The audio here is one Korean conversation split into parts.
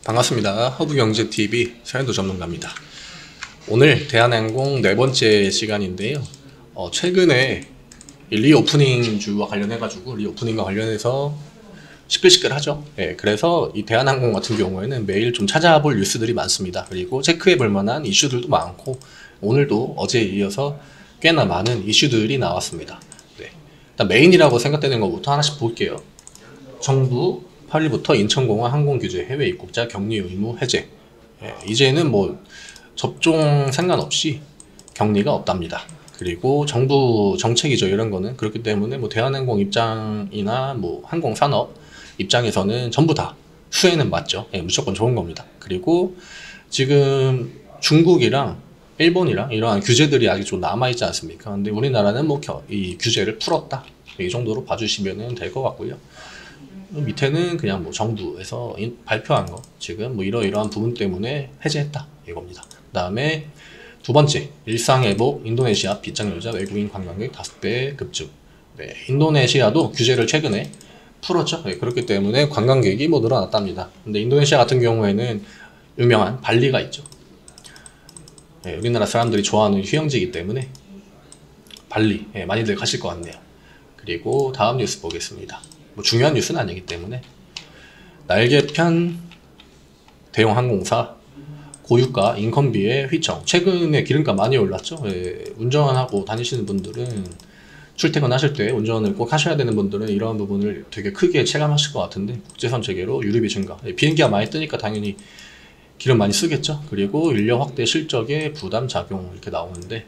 반갑습니다. 허브경제TV 서현도 전문가입니다. 오늘 대한항공 네 번째 시간인데요. 최근에 리오프닝 주와 관련해가지고 리오프닝과 관련해서 시끌시끌하죠. 그래서 이 대한항공 같은 경우에는 매일 좀 찾아볼 뉴스들이 많습니다. 그리고 체크해볼 만한 이슈들도 많고 오늘도 어제에 이어서 꽤나 많은 이슈들이 나왔습니다. 일단 메인이라고 생각되는 것부터 하나씩 볼게요. 정부 8일부터 인천공항 항공규제 해외 입국자 격리 의무 해제. 이제는 뭐 접종 상관없이 격리가 없답니다. 그리고 정부 정책이죠. 이런 거는 그렇기 때문에 뭐 대한항공 입장이나 뭐 항공산업 입장에서는 전부 다 수혜는 맞죠. 무조건 좋은 겁니다. 그리고 지금 중국이랑 일본이랑 이러한 규제들이 아직 좀 남아있지 않습니까? 근데 우리나라는 뭐 이 규제를 풀었다. 이 정도로 봐주시면 될 것 같고요. 밑에는 그냥 뭐 정부에서 발표한 거 지금 뭐 이러이러한 부분 때문에 해제했다 이겁니다. 그 다음에 두 번째, 일상회복 인도네시아 비장여자 외국인 관광객 5배 급증. 인도네시아도 규제를 최근에 풀었죠. 그렇기 때문에 관광객이 뭐 늘어났답니다. 근데 인도네시아 같은 경우에는 유명한 발리가 있죠. 우리나라 사람들이 좋아하는 휴양지이기 때문에 발리 많이들 가실 것 같네요. 그리고 다음 뉴스 보겠습니다. 뭐 중요한 뉴스는 아니기 때문에 날개편 대형 항공사 고유가 인건비의 휘청. 최근에 기름값 많이 올랐죠. 운전하고 다니시는 분들은 출퇴근하실 때 운전을 꼭 하셔야 되는 분들은 이런 부분을 되게 크게 체감하실 것 같은데 국제선 체계로 유류비 증가. 비행기가 많이 뜨니까 당연히 기름 많이 쓰겠죠. 그리고 인력 확대 실적에 부담 작용 이렇게 나오는데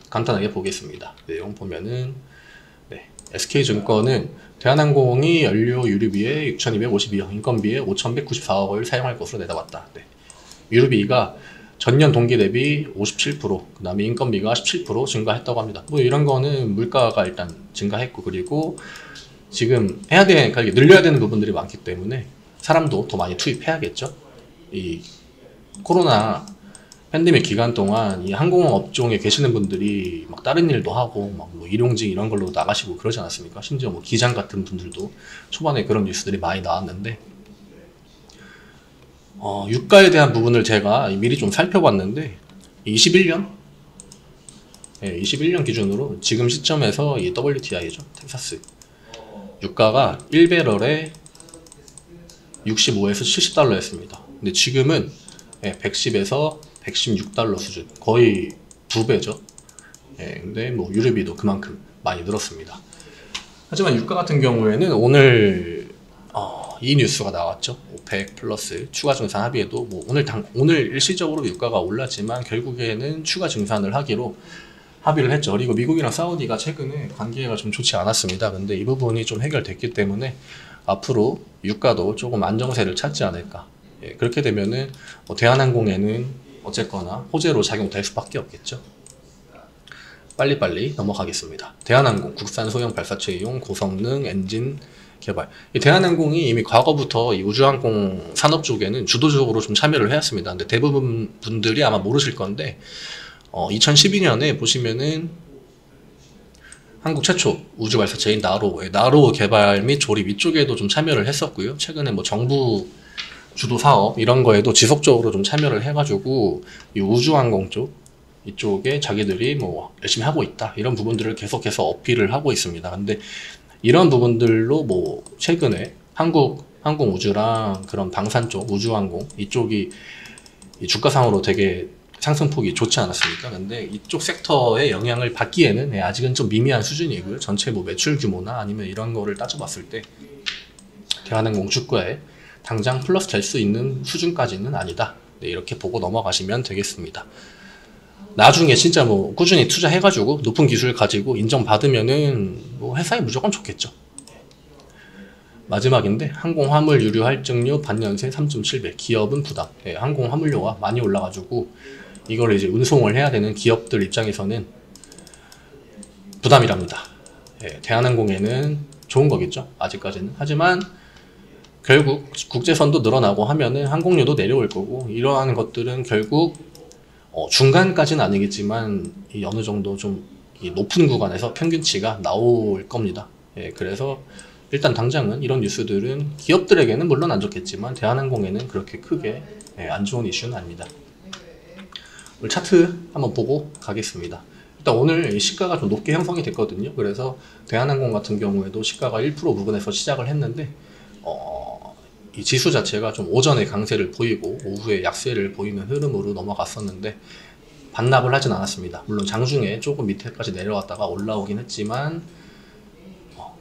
간단하게 보겠습니다. 내용 보면은 SK증권은 대한항공이 연료 유류비에 6,252억, 인건비에 5,194억을 사용할 것으로 내다봤다. 유류비가 전년 동기 대비 57%, 그 다음에 인건비가 17% 증가했다고 합니다. 뭐 이런 거는 물가가 일단 증가했고, 그리고 지금 해야 되는, 그러니까 늘려야 되는 부분들이 많기 때문에 사람도 더 많이 투입해야겠죠. 이 코로나 팬데믹 기간 동안 이 항공업종에 계시는 분들이 막 다른 일도 하고 막 뭐 일용직 이런 걸로 나가시고 그러지 않았습니까? 심지어 뭐 기장 같은 분들도 초반에 그런 뉴스들이 많이 나왔는데 유가에 대한 부분을 제가 미리 좀 살펴봤는데 21년 21년 기준으로 지금 시점에서 이 WTI죠. 텍사스 유가가 1배럴에 65에서 70달러였습니다. 근데 지금은 110에서 116달러 수준, 거의 2배죠. 근데 뭐 유류비도 그만큼 많이 늘었습니다. 하지만 유가 같은 경우에는 오늘 이 뉴스가 나왔죠. 오펙 플러스 추가 증산 합의에도 뭐 오늘 일시적으로 유가가 올랐지만 결국에는 추가 증산을 하기로 합의를 했죠. 그리고 미국이랑 사우디가 최근에 관계가 좀 좋지 않았습니다. 근데 이 부분이 좀 해결됐기 때문에 앞으로 유가도 조금 안정세를 찾지 않을까. 그렇게 되면은 대한항공에는 어쨌거나 호재로 작용될 수밖에 없겠죠. 빨리빨리 넘어가겠습니다. 대한항공 국산 소형 발사체용 고성능 엔진 개발. 이 대한항공이 이미 과거부터 이 우주항공 산업 쪽에는 주도적으로 좀 참여를 해왔습니다. 근데 대부분 분들이 아마 모르실 건데 2012년에 보시면은 한국 최초 우주 발사체인 나로 개발 및 조립 이쪽에도 좀 참여를 했었고요. 최근에 뭐 정부 주도 사업 이런 거에도 지속적으로 좀 참여를 해가지고 이 우주항공 쪽 이쪽에 자기들이 뭐 열심히 하고 있다 이런 부분들을 계속해서 어필을 하고 있습니다. 근데 이런 부분들로 뭐 최근에 한국 항공우주랑 그런 방산 쪽 우주항공 이쪽이 주가상으로 되게 상승폭이 좋지 않았습니까? 근데 이쪽 섹터의 영향을 받기에는 아직은 좀 미미한 수준이고요. 전체 뭐 매출 규모나 아니면 이런 거를 따져봤을 때 대한항공 주가에 당장 플러스 될 수 있는 수준까지는 아니다. 이렇게 보고 넘어가시면 되겠습니다. 나중에 진짜 뭐 꾸준히 투자해가지고 높은 기술 가지고 인정받으면은 뭐 회사에 무조건 좋겠죠. 마지막인데 항공화물 유류 할증료 반년세 3.7배 기업은 부담. 항공화물료가 많이 올라가지고 이걸 이제 운송을 해야 되는 기업들 입장에서는 부담이랍니다. 대한항공에는 좋은 거겠죠. 아직까지는. 하지만 결국 국제선도 늘어나고 하면은 항공료도 내려올 거고 이러한 것들은 결국 중간까지는 아니겠지만 이 어느 정도 좀 이 높은 구간에서 평균치가 나올 겁니다. 예, 그래서 일단 당장은 이런 뉴스들은 기업들에게는 물론 안 좋겠지만 대한항공에는 그렇게 크게 안 좋은 이슈는 아닙니다. 오늘 차트 한번 보고 가겠습니다. 일단 오늘 이 시가가 좀 높게 형성이 됐거든요. 그래서 대한항공 같은 경우에도 시가가 1% 부근에서 시작을 했는데 이 지수 자체가 좀 오전에 강세를 보이고 오후에 약세를 보이는 흐름으로 넘어갔었는데 반납을 하진 않았습니다. 물론 장중에 조금 밑에까지 내려왔다가 올라오긴 했지만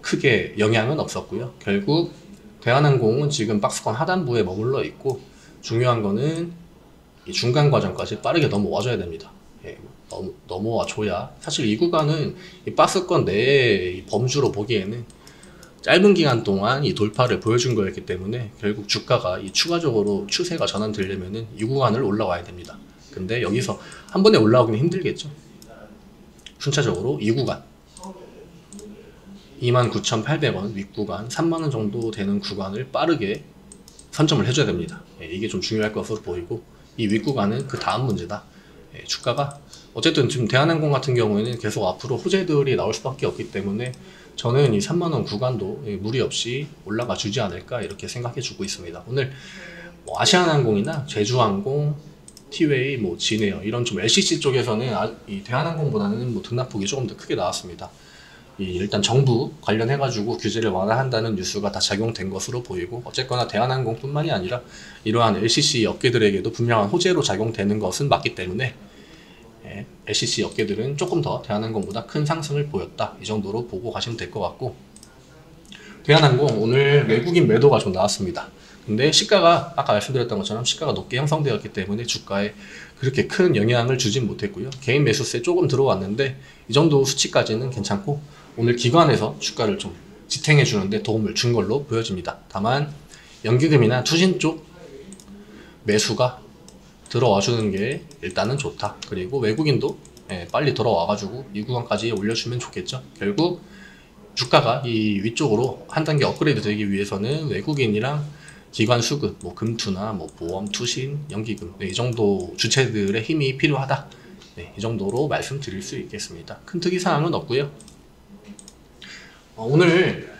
크게 영향은 없었고요. 결국 대한항공은 지금 박스권 하단부에 머물러 있고 중요한 거는 이 중간 과정까지 빠르게 넘어와줘야 됩니다. 예, 넘어와줘야 사실 이 구간은 이 박스권 내의 범주로 보기에는 짧은 기간 동안 이 돌파를 보여준 거였기 때문에 결국 주가가 이 추가적으로 추세가 전환되려면은 이 구간을 올라와야 됩니다. 근데 여기서 한 번에 올라오기는 힘들겠죠. 순차적으로 이 구간 29,800원 윗구간 3만원 정도 되는 구간을 빠르게 선점을 해줘야 됩니다. 이게 좀 중요할 것으로 보이고 이 윗구간은 그 다음 문제다. 주가가 어쨌든 지금 대한항공 같은 경우에는 계속 앞으로 호재들이 나올 수밖에 없기 때문에 저는 이 3만원 구간도 무리 없이 올라가 주지 않을까 이렇게 생각해 주고 있습니다. 오늘 뭐 아시아나항공이나 제주항공, 티웨이, 진에어 이런 좀 LCC 쪽에서는 이 대한항공보다는 등락폭이 조금 더 크게 나왔습니다. 일단 정부 관련해가지고 규제를 완화한다는 뉴스가 다 작용된 것으로 보이고 어쨌거나 대한항공뿐만이 아니라 이러한 LCC 업계들에게도 분명한 호재로 작용되는 것은 맞기 때문에 LCC 업계들은 조금 더 대한항공보다 큰 상승을 보였다 이 정도로 보고 가시면 될 것 같고 대한항공 오늘 외국인 매도가 좀 나왔습니다. 근데 시가가 아까 말씀드렸던 것처럼 시가가 높게 형성되었기 때문에 주가에 그렇게 큰 영향을 주진 못했고요. 개인 매수세 조금 들어왔는데 이 정도 수치까지는 괜찮고 오늘 기관에서 주가를 좀 지탱해 주는데 도움을 준 걸로 보여집니다. 다만 연기금이나 투신 쪽 매수가 들어와 주는 게 일단은 좋다. 그리고 외국인도 빨리 들어와가지고 이 구간까지 올려주면 좋겠죠. 결국 주가가 이 위쪽으로 한 단계 업그레이드 되기 위해서는 외국인이랑 기관 수급, 금투나 보험, 투신, 연기금 이 정도 주체들의 힘이 필요하다. 이 정도로 말씀드릴 수 있겠습니다. 큰 특이사항은 없고요. 오늘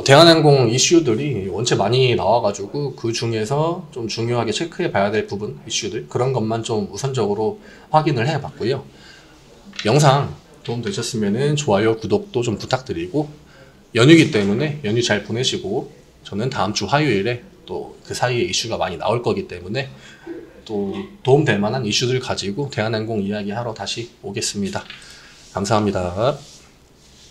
대한항공 이슈들이 원체 많이 나와가지고 그 중에서 좀 중요하게 체크해 봐야 될 부분 이슈들 그런 것만 좀 우선적으로 확인을 해 봤고요. 영상 도움 되셨으면 좋아요, 구독도 좀 부탁드리고 연휴이기 때문에 연휴 잘 보내시고 저는 다음 주 화요일에 또 그 사이에 이슈가 많이 나올 거기 때문에 또 도움될 만한 이슈들 가지고 대한항공 이야기하러 다시 오겠습니다. 감사합니다.